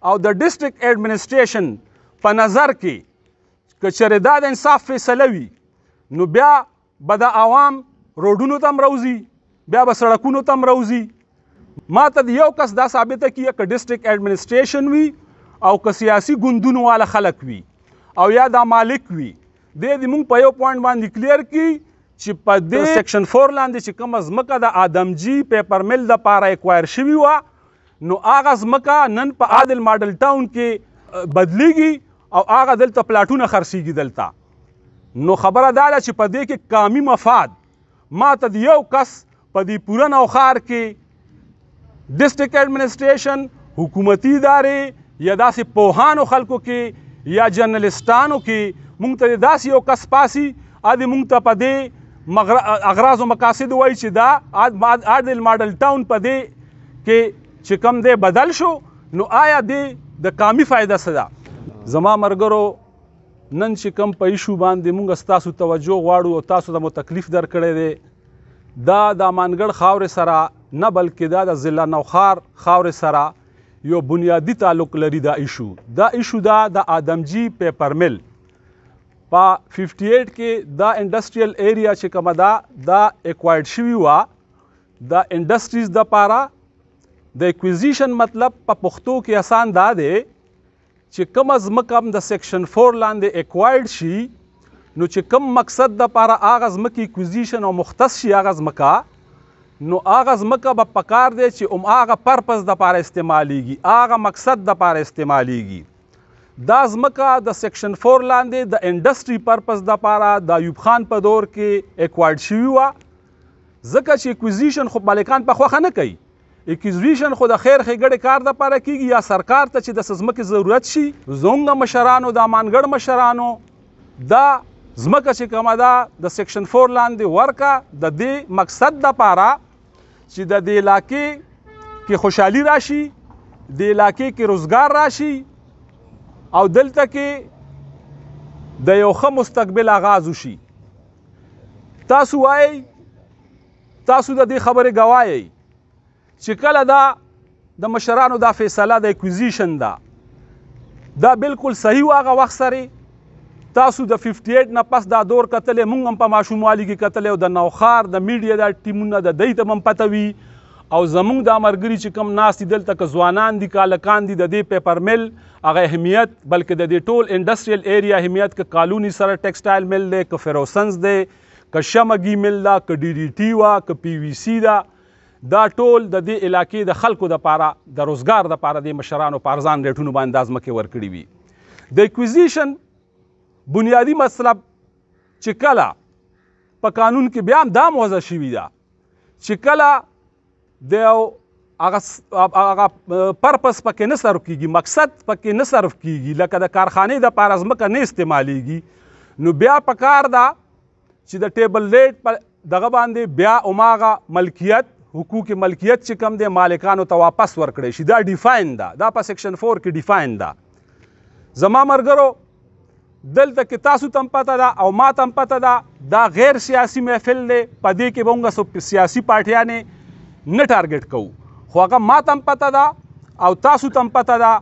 او د ډسټرکټ ایڈمنسټریشن په نظر کې که چېرې دا د انصاف فیصله وي نو بیا به د عوام روډونو ته هم راوځي، بیا به سړکونو ته هم راوځي. ما ته د یو کس دا ثابته کیه که ډسټرکټ ایڈمنسټریشن وي او که سیاسي ګوندونو والا خلک وي او یا دا مالک وي، دې مونږ په یو پوینټ باندې کلیر کړي چې په دې سیکشن 4 لاندې چې کومه ځمکه د آدمجي پیپرمل دپاره اکوایر شوي وه نو هغه ځمکه نن په عادل ماډل ټاون کې بدلیږي او هغه دلته پلاټونه خرڅېږي دلته. نو خبره دا ده چې په دې کې قامي مفاد ما ته د یو کس په دې پوره نوښار کې ډسټرکټ ایڈمنسټریشن، حکومتي ادارې یا داسې پوهانو خلکو کې یا جرنلسټانو کې مونږ ته داسې یو کس پاسي ادې مونږ ته په دې اغراض و مقاصد وایي چې دا عادل ماډل ټاون په دې کې چې کم دی بدل شو نو آیا دې د قامي فایده څه ده؟ زما ملګرو نن چې کم په ایشو باندې مونږ ستاسو توجه غواړو او تاسو ته مو تکلیف درکړی دی دا د امانګړ خاورې سره نه بلکې دا د ضلع نوخار خاورې سره یو بنیادي تعلق لري. دا ایشو دا د آدمجي پیپرمل په 58 کې دا انډسټریل ایریا چې کومه ده دا اکوایرډ شوي وه د انډسټریز دپاره. د اکویزیشن مطلب په پښتو کې آسان دا دی چې کومه ځمکه هم د سیکشن 4 لاندې اکوایرډ شي نو چې کوم مقصد دپاره هغه ځمکې اکویزیشن او مختص شي هغه ځمکه نو هغه ځمکه به پکار دی چې هغه پرپز دپاره استعمالیږي، هغه مقصد دپاره استعمالیږي. دا ځمکه د سیکشن 4 لاندې د انډسټري پرپز دپاره د ایوب خان په دور کې اکوایرډ شوي وه ځکه چې اکویزیشن خو مالکان په خوښه نه کوي. اکویزیشن خو د خیر ښېګړې کار دپاره کیږي یا سرکار ته چې د څه ځمکې ضرورت شي. زموږ مشرانو د امانګړ مشرانو دا ځمکه چې کومه ده د سیکشن 4 لاندې ورکه د دې مقصد دپاره چې د دې علاقې کې خوشحالي راشي، د علاقې کې روزګار راشي او دلته کې د یو ښه مستقبل آغاز وشي. تاسو وایئ، تاسو د دې خبرې ګواه یئ چې کله دا د مشرانو دا فیصله د اکویزیشن ده دا بالکل صحیح و هغه وخت سره تاسو د 58 نه پس دا دور کتلې مونږ هم په ماشوموالي کې کتلې او د نوخار د میډیا دا ټیمونه د دوی ته هم پته وي او زمونږ دا ملګري چې کوم ناست دي دلته که ځوانان دي که هلکان دي د دې پیپرمل هغه اهمیت بلکې د دې ټول انډسټریل ایریا اهمیت که کالوني سره ټیکسټایل مل دی که فیروسنز دی که شمګي مل ده که ډي ډي ټي وه که پی وي سي ده دا ټول د دې علاقې د خلکو دپاره د روزګار دپاره د مشرانو په ارزان ریټونو باندې دا ځمکې ورکړي وي. د اکویزیشن بنیادي مطلب چې کله په قانون کې بیا هم دا موضوع شوي ده چې کله د هغه پرپس پکې نه صرف کیږي، مقصد پکې نه صرف کیږي، لکه د کارخانې دپاره ځمکه نه استعمالیږي نو بیا پکار ده چې د ټیبل ریټ په دغه باندې بیا هماغه ملکیت حقوق ملکیت چې کم دی مالکانو ته واپس ورکړی شي. دا ډیفاین ده، دا په سیکشن 4 کې ډیفاین ده. زما ملګرو دلته کې تاسو ته هم پته ده او ما ته هم پته ده دا غیر سیاسي محفل دی، په دې کې به موږ سیاسي پارټیانې نه ټارګټ کوو خو هغه ما ته هم پته ده او تاسو ته هم پته ده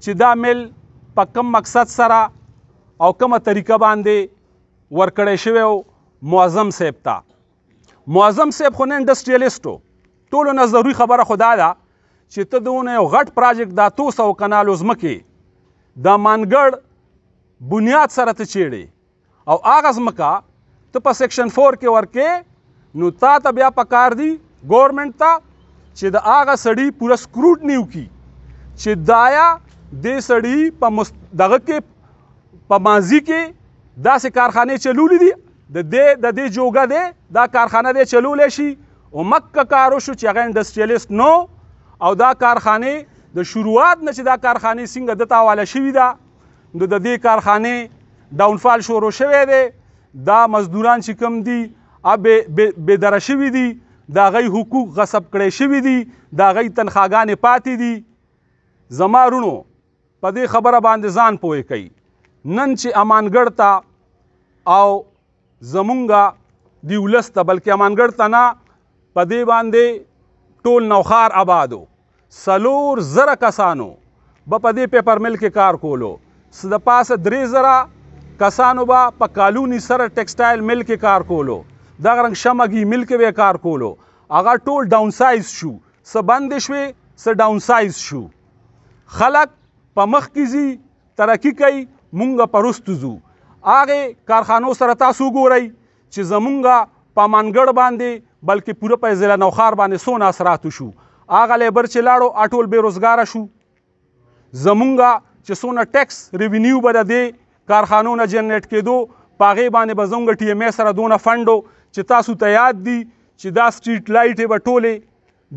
چې دا مل په کم مقصد سره او کومه طریقه باندې ورکړی شوی و معظم صاحب ته. معظم صاحب خو نه انډسټریالیسټ و، ټولو نه ضروري خبره خو دا ده چې ته دونه یو غټ پراجیکټ دا 200 کنالو ځمکې د امانګړ بنیاد سره ته چیړې او هغه ځمکه ته په سیکشن 4 کې ورکې نو تا ته بیا پکار دي ګورنمنټ ته چې د هغه سړي پوره سکروټني وکړي چې دایا دې سړي په دغه کې په ماضي کې داسې کارخانې چلولې دي د دې جوګه دی دا کارخانه دی چلولی شي او مکه کار وشو چې هغه انډسټریالیسټ نو او دا کارخانې د شروعات نه چې دا کارخانې څنګه دته حواله شوي ده نو د دې کارخانې ډاونفال شروع شوی دی. دا مزدوران چې کوم دي بېدره شوي دي، د هغوی حقوق غصب کړی شوي دي، د هغوی تنخواګانې پاتې دي. زما رونو په دې خبره باندې ځان پوه کوي. نن چې امانګړ ته او زمونږ دی ولس ته بلکې امانګړ ته نه په دې باندې ټول نوښار آبادو 4,000 کسانو به په دې پیپرمل کې کار کولو د پاسه 3,000 کسانو به په کالوني سره ټیکسټایل مل کې کار کولو دغه رنګ شمګي مل کې به کار کولو هغه ټول ډاون سایز شو څه بندې شوې څه ډاون سایز شو خلک په مخ کې ځي ترقي کوي مونږ په رستو ځو هغې کارخانو سره تاسو ګورئ چې زمونږ په امانګړ باندې بلکې پوره په ضلع نوښار باندې څونه اثراتو شو هغه لیبر چې لاړو ټول بېروزګاره شو زمونږ چې څونه ټیکس ریونیو به د دې کارخانو نه جنریټ کېدو په هغې باندې به زمونږ ټي ایم ای سره دونه فنډ چې تاسو ته یاد دي چې دا سټریټ لایټې به ټولې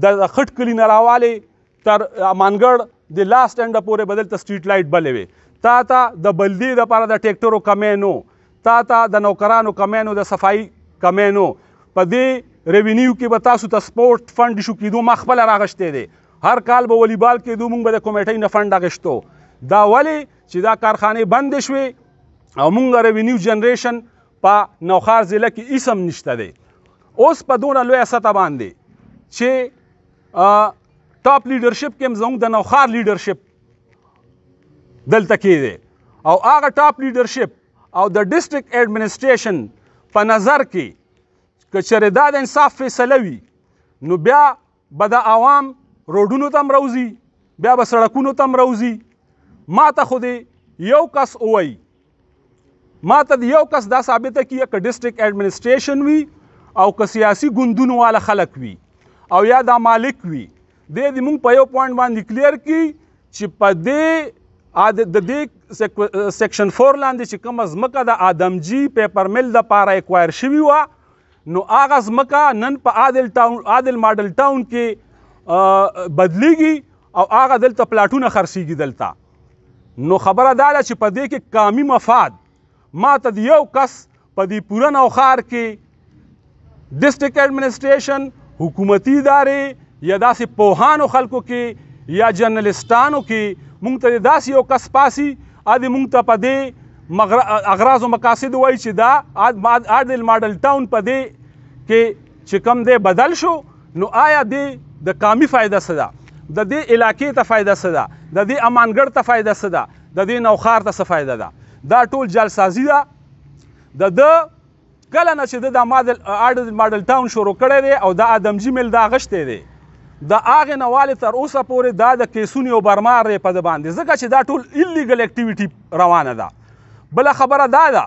د خټ کلي نه راوالې تر امانګړ د لاست انډه پورې به دلته سټریټ لایټ بلې وې تا ته د بلدې دپاره د ټیکټرو کمی نو تا ته د نوکرانو کمی نو د صفایي کمی نو په دې ریونیو کې به تاسو ته سپورټ فنډ شو کېدو ما خپله راغشتی دی هر کال به والیبال کېدو موږ به د کمیټۍ نه فنډ اخیستو دا ولې چې دا کارخانې بندې شوې او موږ ریونیو جنریشن په نوښار ضلع کې هېڅ هم نشته دی اوس په دونه لویه سطح باندې چې ټاپ لیډرشپ کې هم زموږ د نوښار لیډرشپ دلته کې دی او هغه ټاپ لیډرشپ او د ډسټرکټ ایډمنسټریشن په نظر کې که چېرې دا د انصاف فیصله وي نو بیا به د عوام روډونو ته هم راوځي بیا به سړکونو ته هم راوځي ما ته خو دې یو کس ووایي ما ته د یو کس دا ثابته کړي که ډسټرکټ ایډمنسټریشن وي او که سیاسي ګوندونو والا خلک وي او یا دا مالک وي دی د مونږ په یو پوینټ باندې کلیر کړي چې په دې د دې سیکشن 4 لاندې چې کومه ځمکه د آدمجي پیپرمل دپاره اکوایر شوي وه نو هغه ځمکه نن په عادل ماډل ټاون کې بدلیږي او هغه دلته پلاټونه خرڅېږي دلته نو خبره دا ده چې په دې کې قامي مفاد ما ته د یو کس په دې پوره نوښار کې ډسټرکټ ایډمنسټریشن حکومتي ادارې یا داسې پوهانو خلکو کې یا جرنلسټانو کې مونږ ته داسې یو کس پاسي ادې مونږ ته په دې اغراض و مقاصد وایي چې دا عادل ماډل ټاون په دې کې چې کوم دی بدل شو نو آیا د قامي فایده څه ده د دې علاقې ته فایده څه ده د دې امانګړ ته فایده څه ده د دې نوښار ته څه فایده ده دا ټول جعلسازي ده د کله نه چې د عادل ماډل ټاون شروع کړی دی او د آدمجي مل دا غشتی دی د هغې نه والې تر اوسه پورې دا د کیسونو یو برمار دی په ده باندې ځکه چې دا ټول ایلیګل اکټیویټي روانه ده بله خبره دا ده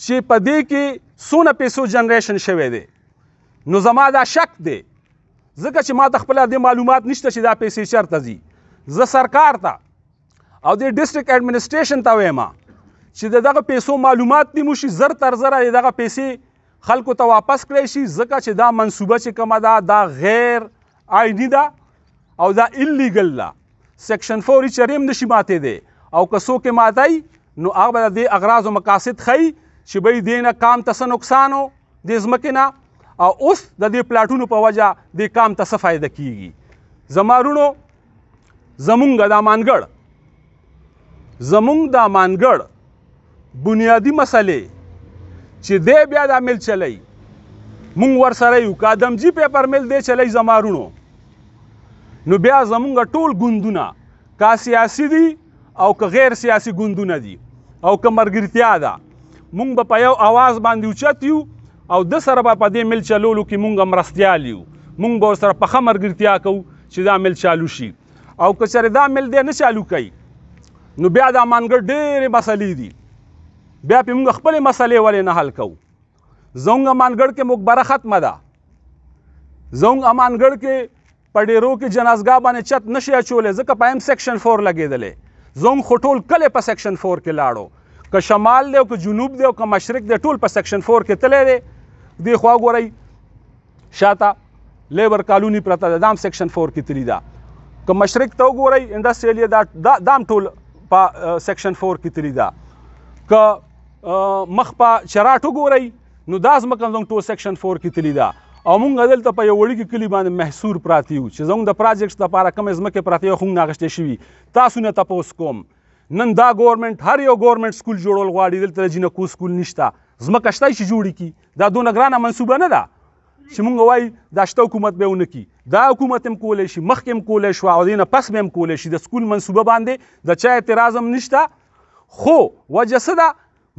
چې په دې کې څونه پیسو جنریشن شوی دی نو زما دا شک دی ځکه چې ما ته خپله دې معلومات نشته چې دا پیسې چېرته ځي زه سرکار ته او دې ډسټرکټ ایډمنسټریشن ته وایم چې د دغه پیسو معلومات دې موشي زر تر زره دغه پیسې خلکو ته واپس کړی شي ځکه چې دا منصوبه چې کومه ده دا غیر آئیني ده او دا ایلیګل ده سیکشن 4 هېڅ چېرې هم نشي ماتېدی او که څوک یې ماتوي نو هغه به د دې اغراض و مقاصد ښیي چې بهی دې نه کام ته څه نقصان و دې ځمکې نه او اوس د دې پلاټونو په وجه دې کام ته څه فایده کیږي زما وروڼو زمونږ د امانګړ بنیادي مسلې چې دی بیا دا مل چلی مونږ ورسره یو که آدمجي پیپرمل دی چلی زما وروڼو نو بیا زمونږ ټول ګوندونه که سیاسي دي او که غیر سیاسي ګوندونه دي او که ملګرتیا ده مونږ به په یو اواز باندې اوچت یو او د سره به په دې مل چلولو کې مونږ مرستیال یو مونږ به ورسره پخه ملګرتیا کوو چې دا مل چالو شي او که چېرې دا مل دی نه چالو کوي نو بیا د امانګړ ډېرې مسلې دي بیا پې مونږ خپلې مسلې ولې نه حل کوو زموږ امانګړ کې مقبره ختمه ده زموږ امانګړ کې په ډېرو کې جنازګاه باندې چت نشي اچولی ځکه په سیکشن 4 لګېدلی زموږ خو ټول کلی په سیکشن 4 کې لاړو که شمال دی او که جنوب دی او که مشرق دی ټول په سیکشن 4 کې تللی دی دې خوا ګورئ شاته لیبر کالوني پرته ده دا هم سیکشن 4 کې تللي ده که مشرق ته وګورئ انډسټریل ایریا دا هم ټول په سیکشن 4 کې تللي ده که مخ په چراټ وګورئ نو دا ځمکه زموږ ټول سیکشن 4 کې تللي ده او مونږ دلته په یو وړوکي کلي باندې محصور پراته یو چې زموږ د پراجیکټس دپاره کومې ځمکې پراتې یو خو موږ اخیستې شوي تاسو نه تپوس کوم نن دا ګورنمنټ هر یو ګورنمنټ سکول جوړول غواړي، دلته د جینکو سکول نشته. ځمکه شته چې جوړې کړي، دا دونه ګرانه منصوبه نه ده چې مونږ وایي دا شته حکومت به ونه کړي. دا حکومت هم کولی شي، مخکې هم کولی شو او دې نه پس به هم کولی شي. د سکول منصوبه باندې د چا اعتراض هم نشته، خو وجه څه ده؟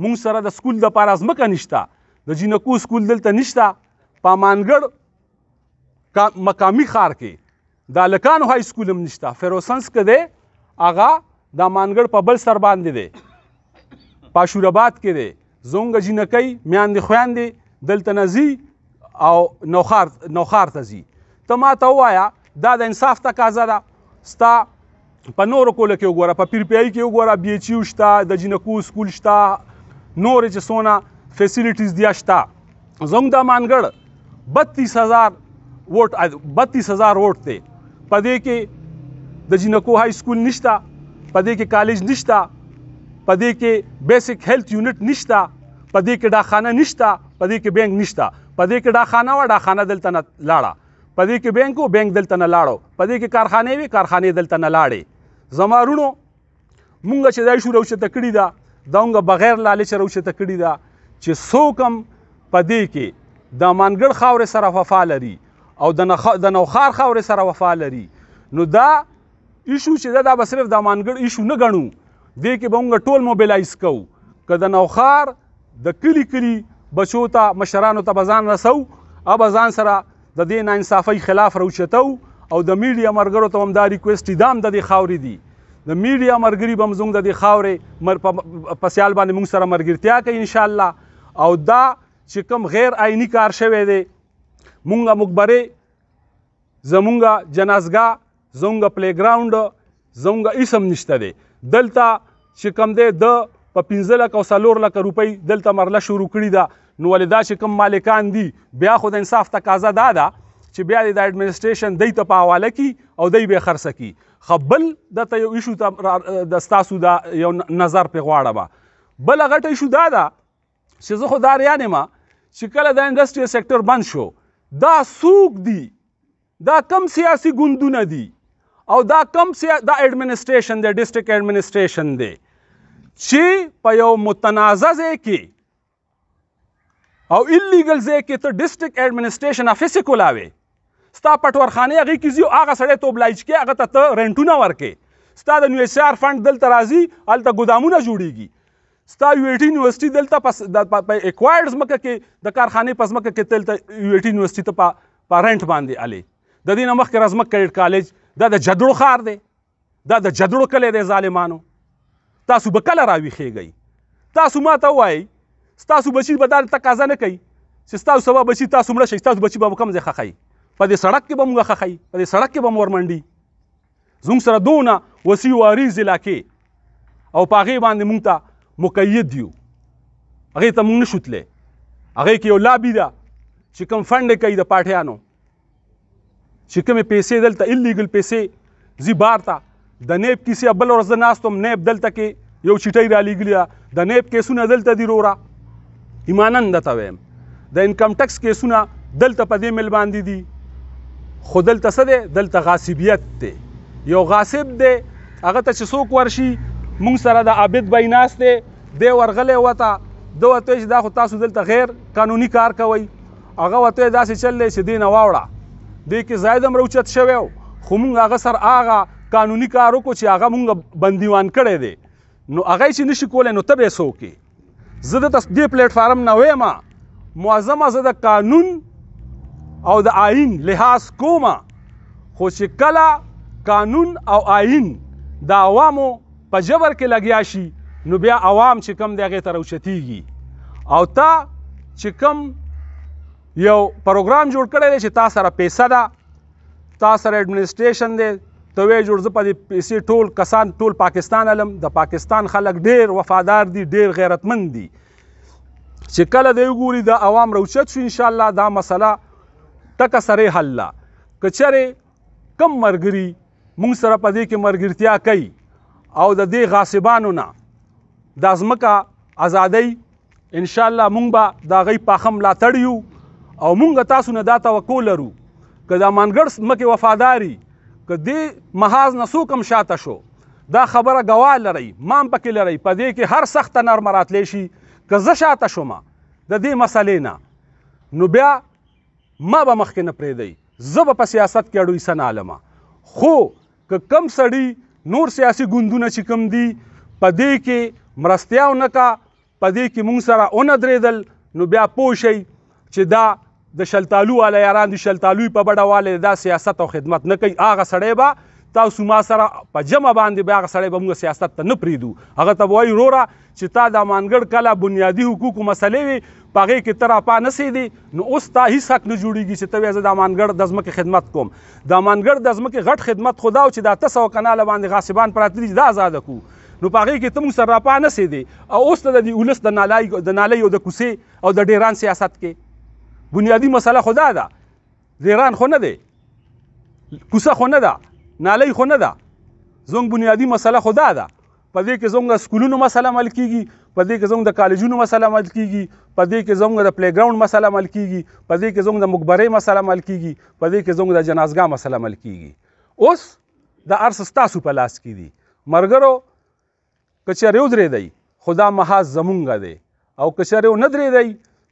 مونږ سره د سکول دپاره ځمکه نشته، د جینکو سکول دلته نشته. په امانګړ مقامي ښار کې د هلکانو های سکول هم نشته. فیروسنس که دی هغه د امانګړ په بل سر باندې دی، په اشورآباد کې دی. زموږ جینکۍ میاندې خویندې دلته نه ځي او نوخار ته ځي. ته ما ته ووایه دا د انصاف تقاضا ده. ستا په نورو کولو کې وګوره، په پیرپیایي کې وګوره، بي ایچ یو شته، د جینکو سکول شته، نورې چې څونه فیسیلیټیز دي شته. زموږ د امانګړ 32,000 ووټ دی. په دې کې د جینکو های سکول نشته، په دې کې کالج نشته، په دې کې بیسک هیلث یونټ نشته، په دې کې ډاکخانه نشته، په دې کې بینک نشته. په دې کې ډاکخانه وه، ډاکخانه دلته نه لاړه. په دې کې بینک و، بینک دلته نه لاړو. په دې کې کارخانې وې، کارخانې دلته نه لاړې. زما وروڼو مونږ چې دا ایشو راوچته کړې ده، دا مونږ بغیر لالچه راوچته کړې ده چې څوک هم په دې کې د امانګړ خاورې سره وفا لري او د نوخار خاورې سره وفا لري، نو دا ایشو چې دا به صرف د امانګړ ایشو نه ګڼو، دې کې به مونږ ټول موبیلایز کوو. که د نوخار د کلي کلي بچو ته مشرانو ته به ځان رسو، به ځان سره د دې ناانصافۍ خلاف راوچتو او د میډیا ملګرو ته هم دا ریکویسټ دی، دا هم د دې خاورې دي. د میډیا ملګري به هم زموږ د دې خاورې په سیال باندې مونږ سره ملګرتیا کوي انشاءالله. او دا چې کوم غیر آئیني کار شوی دی، مونږ مقبرې، زمونږ جنازګاه، زمونږ پلی ګراونډ، زمونږ اسم نشته دی. دلته چې کوم دی د په 15 لک او 4 لک روپۍ دلته مرله شروع کړي ده. نو ولې دا چې کوم مالکان دي، بیا خو د انصاف تقاضا دا ده چې بیا د اډمنسټریشن دی ته په حواله کړي او دی به خرڅه کړي. خو بل دته یو ایشو ته د ستاسو دا یو نظر پې غواړم. بله غټه ایشو دا ده چې زه خو دا ریان یم چې کله د انډسټریل سیکټر بند شو، دا څوک دي، دا کم سیاسي ګوندونه دي او دا کم دا اډمنسټریشن دی، ډسټرکټ اډمنسټریشن دی چې په یو متنازع ځای کې او ایلیګل ځای کې ته ډسټرکټ اډمنسټریشن افیس یې کولاوې. ستا پټورخانې هغې کې ځي، هغه سړی ته اوبلایج کې هغه ته رینټونه ورکې. ستا د USR فنډ دلته راځي، هلته ګودامونه جوړېږي. ستا UAT یونیورسټي دلته په ایکوایرډ ځمکه کې د کارخانې په ځمکه کې دلته UAT یونیورسټي ته په رینټ باندې الې. د دې نه مخکې رزمک کریډ کالج، دا د جدړو ښار دی، دا د جدړو کلی دی. ظالمانو تاسو به کله راویښېږئ؟ تاسو ما ته ووایئ ستاسو بچي به دا تقاضا نه کوي چې ستاسو سبا بچي تاسو مړه شئ، ستاسو بچي به کوم ځای ښخئ؟ په دې سړک کې به موږ ښخئ، په دې سړک کې به مو ورمنډي. زموږ سره دونه وسیع و عریض علاقې او په هغې باندې موږ ته مقید یو، هغې ته موږ نشو تللی. هغې کې یو لابي ده چې کوم فنډ یې کوي د پاټیانو، چې کومې پیسې دلته ایلیګل پیسې ځي بار ته. د نیب کیسې بل ورځ زه ناست وم، نیب دلته کې یو چټۍ رالیږلې ده، د نیب کیسونه دلته دي وروره، ایمانن درته وایم. د انکم ټکس کیسونه دلته په دې مل باندې دي. خو دلته څه دی؟ دلته غاصبیت دی. یو غاصب دی، هغه ته چې څوک ورشي، موږ سره د عابد بی ناست دی، دی ورغلی وته، ده ورته وایي چې دا خو تاسو دلته غیر قانوني کار کوئ. هغه ورته وایي داسې چل دی چې دې نه واوړه. دې کې زاید هم راوچت شوی و، خو موږ هغه سر هغه قانوني کار وکړو چې هغه موږ بندیوان کړی دی. نو هغه یې چې نشي کولی، نو ته به یې څه وکړې؟ زه دلته دې پلیټفارم نه وایم، معظمه زه د قانون او د آئین لحاظ کوم، خو چې کله قانون او آئین د عوامو په جبر کې لګیا شي، نو بیا عوام چې کم دی هغې ته راوچتېږي. او تا چې کم یو پروګرام جوړ کړی دی چې تا سره پیسه ده، تا سره اډمنسټریشن دی، ته وایې جوړ زه په دې پیسې ټول کسان ټول پاکستان علم. د پاکستان خلک ډېر وفادار دي، ډېر غیرتمند دي. چې کله دی وګوري د عوام راوچت شو، انشاءالله دا مسله ټکه سرې حل ده. که چېرې کم ملګري موږ سره په دې کې ملګرتیا کوي او د دې غاصبانو نه دا ځمکه ازادۍ، انشاءالله موږ به د هغوی پاخه ملاتړ یو او موږ تاسو نه دا توقع لرو که د امانګړ ځمکې وفاداري که دې محاذ نه څوک هم شاته شو، دا خبره ګواه لرئ، ما هم پکې لرئ، په دې کې هر سخته نرمه راتلی شي. که زه شاته شومه د دې مسلې نه نو بیا ما به مخکې نه پرېږدئ، زه به په سیاست کې اډو حصه نه علمه. خو که کم سړي نور سیاسي ګوندونه چې کوم دي په دې کې مرستیا ونه کا، په دې کې مونږ سره ونه درېدل، نو بیا پوه شئ چې دا د شلتالو والا یاران دي، شلتالوی په بډه والې دا سیاست او خدمت نه کوي. هغه سړی به تاسو ما سره په جمع باندې بیا هغه سړی به موږ سیاست ته نه پرېږدو. هغه ته به وایي وروره چې تا د امانګړ کله بنیادي حقوقو مسلې وي په هغې کې ته راپا نسېدې، نو اوس تا هېڅ حق نه جوړېږي چې ته وایې زه د امانګړ د ځمکې خدمت کوم. د امانګړ د ځمکې غټ خدمت خو دا و چې دا 800 کناله باندې غاصبان پراته دي، دا ازاده کړو. نو په هغې کې ته موږ سره راپا نسېدې، او اوس ته د دې ولس د نالۍ او د کوڅې او د ډیران سیاست کې بنیادي مسله خو دا ده، ډیران خو نه دی، کوڅه خو نه ده، نالۍ خو نه ده، زموږ بنیادي مسله خو دا ده. په دې کې زموږ د سکولونو مسله حل کېږي، په دې کې زموږ د کالجونو مسله حل کېږي، په دې کې زموږ د پلی ګراوند مسله حل کېږي، په دې کې زموږ د مقبرې مسله حل کېږي، په دې کې زموږ د جنازګاه مسله حل کېږي. اوس د هر څه ستاسو په لاس کې دي. ملګرو که چېرې ودرېدئ خو دا محاذ زمونږ دی، او که چېرې ونه درېدئ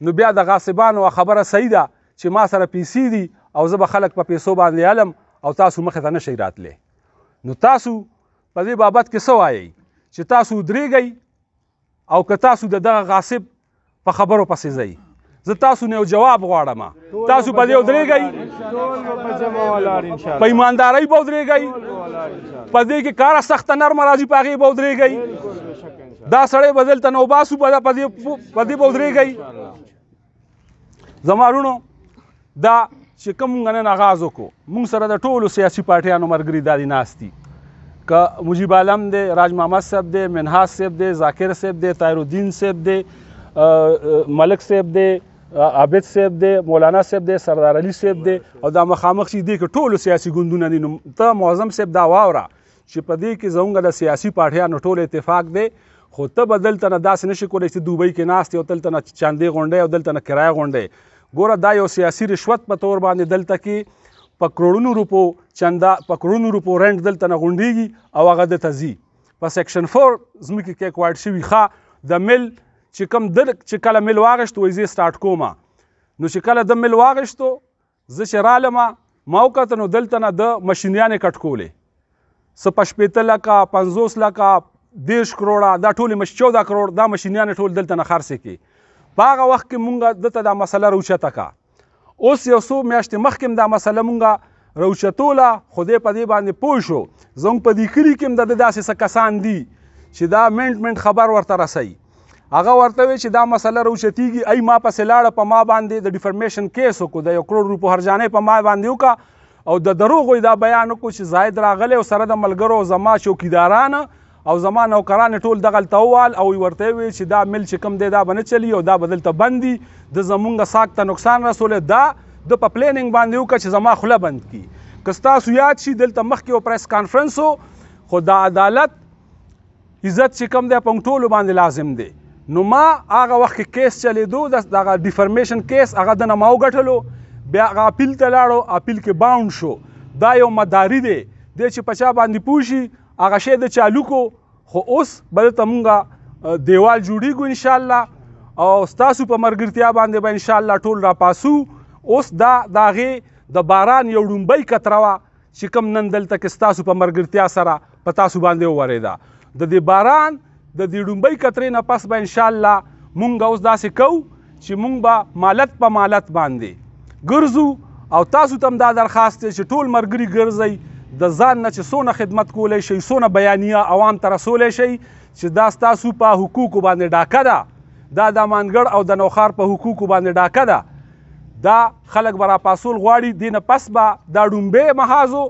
نو بیا د غاصبانو خبره صحیح ده چې ما سره پیسې دي او زه به خلک په پیسو باندې علم او تاسو مخې ته نشئ راتلی. نو تاسو په دې بابت کې څه وایئ چې تاسو ودرېږئ او که تاسو د دغه غاصب په خبرو پسې ځئ؟ زه تاسو نه یو جواب غواړم. تاسو په دې ودرېږئ، په ایماندارۍ به ودرېږئ، په دې کې کاره سخته نرمه راځي په هغې به ودرېږئ، دا سړی به دلته نه وباسو په دې به ودرېږئ. زما وروڼو دا چې کوم مونږ نن آغاز وکړو، مونږ سره د ټولو سیاسي پارټیانو ملګري دا دي ناست دي، که مجیب عالم دی، راج محمد صاحب دی، منهاج صاحب دی، ذاکر صاحب دی، طاهر الدین صاحب دی، ملک صاحب دی، عابد صاحب دی، مولانا صاحب دی، سردار علي صاحب دی، او دا مخامخ چې دې کې ټولو سیاسي ګوندونه دي. نو ته معظم صاحب دا واوره چې په دې کې زموږ د سیاسي پارټیانو ټول اتفاق دی، خو ته به دلته نه داسې نشي کولی چې دوبۍ کې ناست یې او دلته نه چاندې غونډۍ او دلته نه کرایه غونډۍ. ګوره دا یو سیاسي رشوت په طور باندې دلته کې په کروڑونو روپو چنده، په کروڑونو روپو رنټ دلته نه غونډېږي او هغه دلته ځي. په سیکشن 4 ځمکې کې اکوایرډ شوي ښه د مل چې کوم چې کله مل واغېشت وایي زه سټارټ کومه، نو چې کله د مل واغېشتو زه چې رالمه ما وکته نو دلته نه د مشینیانې کټ کولې، څه په 15 لکه 50 لکه 10 کروړه دا ټولې 14 کروړ دا مشینیانې ټول دلته نه خرڅې کړي. په هغه وخت کې مونږ دلته دا مسله راوچته کا. اوس یو څو میاشتې مخکې دا مسله مونږ راوچتوله، خو دی په دې باندې پوه شو. زموږ په دې کلي کې هم د داسې څه کسان دي چې دا منټ خبر ورته رسوي. هغه ورته وایي چې دا مسله راوچتېږي، ای ما پسې لاړه، په ما باندې د ډیفرمیشن کیس وکړو، د 1 کروڑ روپو هرجانۍ په ما باندې وکړه، او د دروغو دا بیان وکړو چې زاید راغلی او سره د ملګرو زما چوکیداران او زما نوکران ټول دغلته ووال، او ورته ویل چې دا مل چې کوم دی دا به نه چلی او دا به دلته بند دي، د زمونږ ساک ته نقصان رسولی، دا د په پلیننګ باندې وکړه چې زما خوله بند کړي. که ستاسو یاد شي دلته مخکې یو پریس کانفرنس و، خو د عدالت عزت چې کوم دی په موږ ټولو باندې لازم دی. نو ما هغه وخت کې کیس چلېدو، دغه ډیفرمیشن کیس، هغه دنه ما وګټلو، بیا هغه اپیل ته لاړو، اپیل کې باونډ شو. دا یو مداري دی چې په چا باندې پوه شي هغه شی د چالو کو. خو اوس به دلته مونږ دیوال جوړېږو انشاءالله، او ستاسو په ملګرتیا باندې به انشاءالله ټول راپاسو. اوس دا د هغې د باران یو ډومبۍ قطره وه چې کوم نن دلته کې ستاسو په ملګرتیا سره په تاسو باندې وورېده. د دې باران د دې ډومبۍ قطرې نه پس به انشاءالله مونږ اوس داسې کوو چې مونږ به مالت په مالت باندې ګرځو، او تاسو ته هم دا درخواست دی چې ټول ملګري ګرځئ، د ځان نه چې څونه خدمت کولی شئ، څونه بیانیه عوام ته رسولی شئ، چې دا ستاسو په حقوقو باندې ډاکه ده، دا د امانګړ او د نوښار په حقوقو باندې ډاکه ده. دا خلک به راپاسول غواړي، دې نه پس به دا ډومبې محاذو،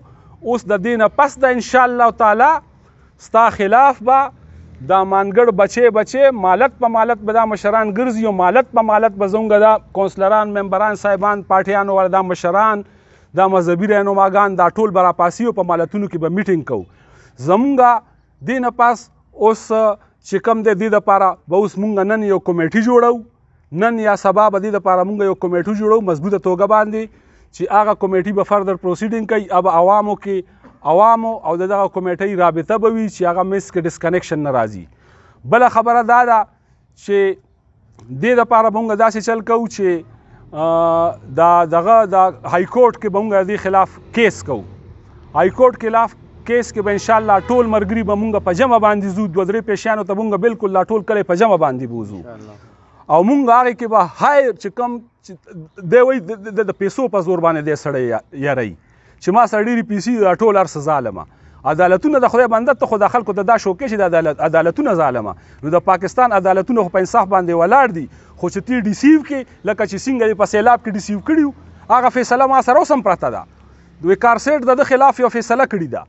اوس د دې نه پس د انشاءالله تعالی ستا خلاف به د امانګړ بچې مالت په مالت به دا مشران ګرځي، او مالت په مالت به زموږ دا کونسلران، ممبران صاحبان، پارټیانو والا دا مشران، دا مذهبي رهنماګان، دا ټول به راپاسي او په مالتونو کې به میټینګ کوو. زمونږ دې نه پس اوس چې کوم دی دې دپاره به اوس مونږ نن یو کمیټي جوړو، نن یا سبا به دې دپاره مونږ یو کمیټي جوړو مضبوطه توګه باندې، چې هغه کمیټي به فردر پروسیډینګ کوي، اب عوامو کې عوامو او دغه کمیټۍ رابطه به وي چې هغه منځ کې ډسکنیکشن نه راځي. بله خبره دا ده چې دې دپاره به موږ داسې چل کوو چې دغه د ھائکورٹ کې به موږ د دې خلاف کیس کوو. ھائکورٹ خلاف کیس کې به انشاءالله ټول ملګري به موږ په جمع باندې ځو. 2-3 پیشیانو ته موږ بالکل لا ټول کلی په جمع باندې بوځو او موږ هغې کې به هایر چې کوم دی وایي د پیسو په زور باندې دی سړی یاروي چې ما سره ډېرې پیسې دا ټول هر څه ظالمه. عدالتونه د خدای بنده ته خو د خلکو ته دا شوکې چې د عدالتونه ظالمه. نو د پاکستان عدالتونه خو په انصاف باندې ولاړ دي خو چې تی ډیسیو کې لکه چې څنګه یې په سیلاب کې ډیسیو کړي هغه فیصله ما سره اوس هم پرته ده. وقار سیټ د خلاف یو فیصله کړې ده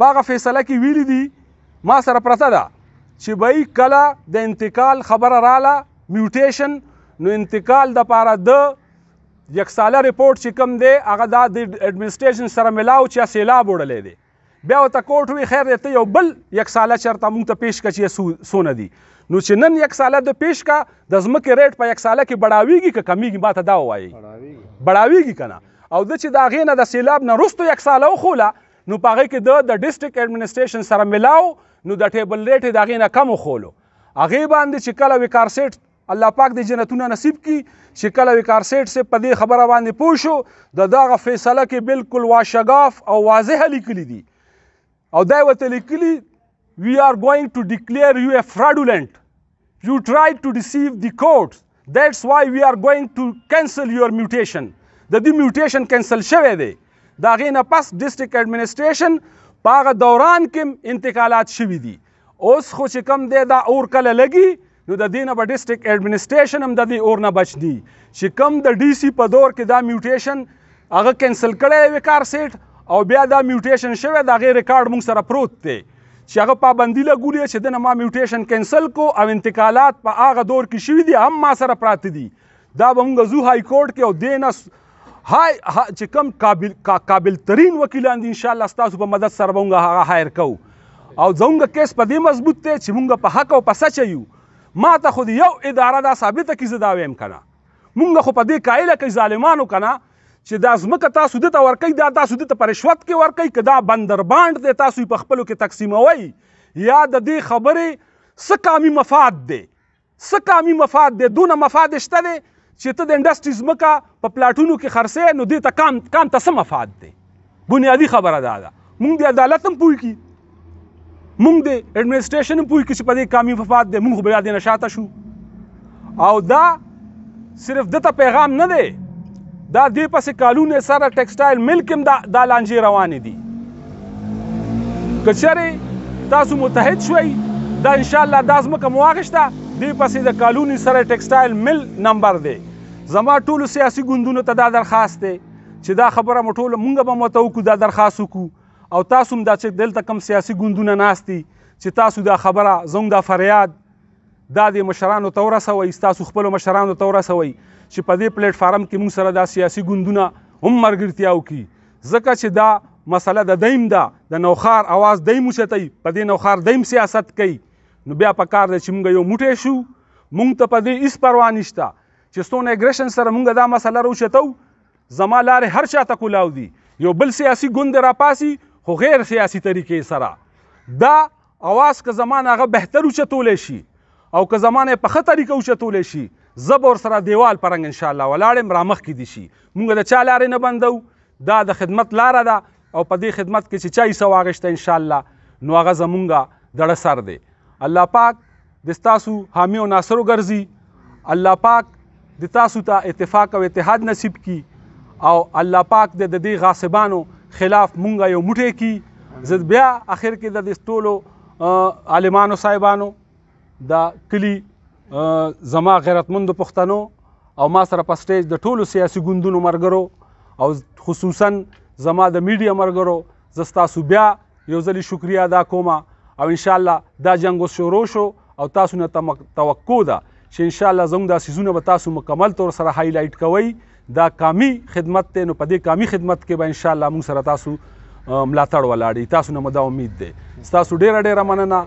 په هغه فیصله کې ویلي دي ما سره پرته ده چې بهی کله د انتقال خبره راله میوټیشن نو انتقال دپاره د یک ساله ریپورټ چې کوم دی هغه دا د اډمنسټریشن سره ملاو چې سیلاب وړلی دی. بیا ورته کوټ وی خیر دی ته یو بل یک ساله چېرته مونږ ته پیش کړه چې څونه دي. نو چې نن یک ساله د پیش کا د ځمکې ریټ په یک ساله کې بړاویږي که کمیږي ما ته دا ووایي بړاویږي که نه. او د چې د هغې نه د سیلاب نه وروستو یک ساله وښوله نو په هغې کې د ډسټرکټ اډمنسټریشن سره ملاو نو د ټیبل ریټ یې د هغې نه کم وښولو. هغې باندې چې کله وقار سیټ الله پاک دې جنتونه نصیب کړي چې کله وقار سیټ صاحب په دې خبره باندې پوه شو د دغه فیصله کې بالکل واشګاف او واضحه لیکلي دي او دا یې ورته لیکلي we are going to declare you a fraudulent. You tried to deceive the courts. That's why we are going to cancel your mutation. د دې میوټیشن کینسل شوی دی. د هغې نه پس ډسټرکټ اډمنسټریشن په هغه دوران کې انتقالات شوي دي. اوس خو چې کوم دی دا اور کله لګي نو د دې نه به ډسټرکټ اډمنسټریشن هم د دې اور نه بچ دي چې کوم د ډي سي په دور کې دا میوټیشن هغه کینسل کړی وقار سیټ او بیا دا میوټیشن شوی د هغې ریکارډ موږ سره پروت دی چې هغه پابندي لګولې چې دنه ما میوټیشن کینسل کو او انتقالات په هغه دور کې شوي دي هم ما سره پراته دي. دا به موږ ځو ھائکورټ کې او دې نه چې کوم قابل ترین وکیلان دي انشاءالله ستاسو په مدد سره به موږ هغه هایر کوو او زموږ کیس په دې مضبوط دی چې موږ په حق او په سچه یو. ما ته خو یو اداره دا ثابته کړي زه دا ویم که نه موږ خو په دې قایله کوي ظالمانو که نه چې دا ځمکه تاسو دې ته ورکوئ دا تاسو دې ته په رشوت کې ورکوئ که دا بندربانډ دی تاسو یې په خپلو کې تقسیموئ یا د دې خبرې څه کامي مفاد دی څه کامي مفاد دی دونه مفاد شته دی چې ته د انډسټري ځمکه په پلاټونو کې خرڅې نو دې ته کام ته څه مفاد دی. بنیادي خبره دا ده. موږ د عدالت هم پوه کړي موږ د اډمنسټریشن هم پوه کړي چې په دې کامي مفاد دی موږ خو بیا دې نه شاته شو. او دا صرف دته پیغام نه دی دا دې پسې کالونه سره ټیکسټایل ملک هم دا لانجې روانې دي. که چېرې تاسو متحد شوئ دا انشاءالله دا ځمکه مو واخیسته دې پسې د کالوني سره ټیکسټایل مل نمبر دی. زما ټولو سیاسي ګوندونو ته دا درخواست دی چې دا خبره مو ټوله مونږ به ورته وکړو دا درخواست وکړو او تاسو هم دا چې دلته کم سیاسي ګوندونه ناست دي چې تاسو دا خبره زموږ دا فریاد دا د مشرانو ته ورسوئ ستاسو خپلو مشرانو ته ورسوئ چې په دې پلیټ فارم کې موږ سره دا سیاسي ګوندونه هم ملګرتیا وکړي ځکه چې دا مسله د دیم ده د نوخار اواز دیم اوچتوي په دې نوخار دیم سیاست کوي نو بیا پکار دی چې موږ یو موټی شو. موږ ته په دې هېڅ پروا نشته چې ستون اګریشن سره موږ دا مسله راوچتو زما لارې هر چا ته کولاو دي یو بل سیاسي ګوند راپاسي خو غیر سیاسي طریقې سره دا اواز که زمان هغه بهتر اوچتولی شي او که زمان یې په ښه طریقه اوچتولی شي زه به ورسره دیوال پرنګ انشاءالله ولاړ یم رامخکې دي شي. موږ د چا لارې نه بندو دا د خدمت لاره ده او په دې خدمت کې چې چا حصه واخیسته انشاءالله نو هغه زمونږ دړه سر دی. الله پاک د ستاسو حامی او ناصر وګرځي. الله پاک د تاسو ته اتفاق او اتحاد نصیب کړي او الله پاک د دې غاصبانو خلاف مونږ یو موټی کړي. زه بیا اخر کې د دې ټولو عالمانو صاحبانو د کلي زما غیرتمندو پښتنو او ما سره په سټیج د ټولو سیاسي ګوندونو ملګرو او خصوصا زما د میډیا ملګرو زه ستاسو بیا یو ځلې شکریه ادا کوم او انشاءالله دا جنګ اوس شروع شو او تاسو نه توقع ده چې انشاءالله زموږ دا څیزونه به تاسو مکمل طور سره هایلایټ کوئ. دا کامي خدمت دی نو په دې کامي خدمت کې به انشاءالله موږ سره تاسو ملاتړ ولاړ تاسو نه مو دا امید دی. ستاسو ډیره ډیره مننه.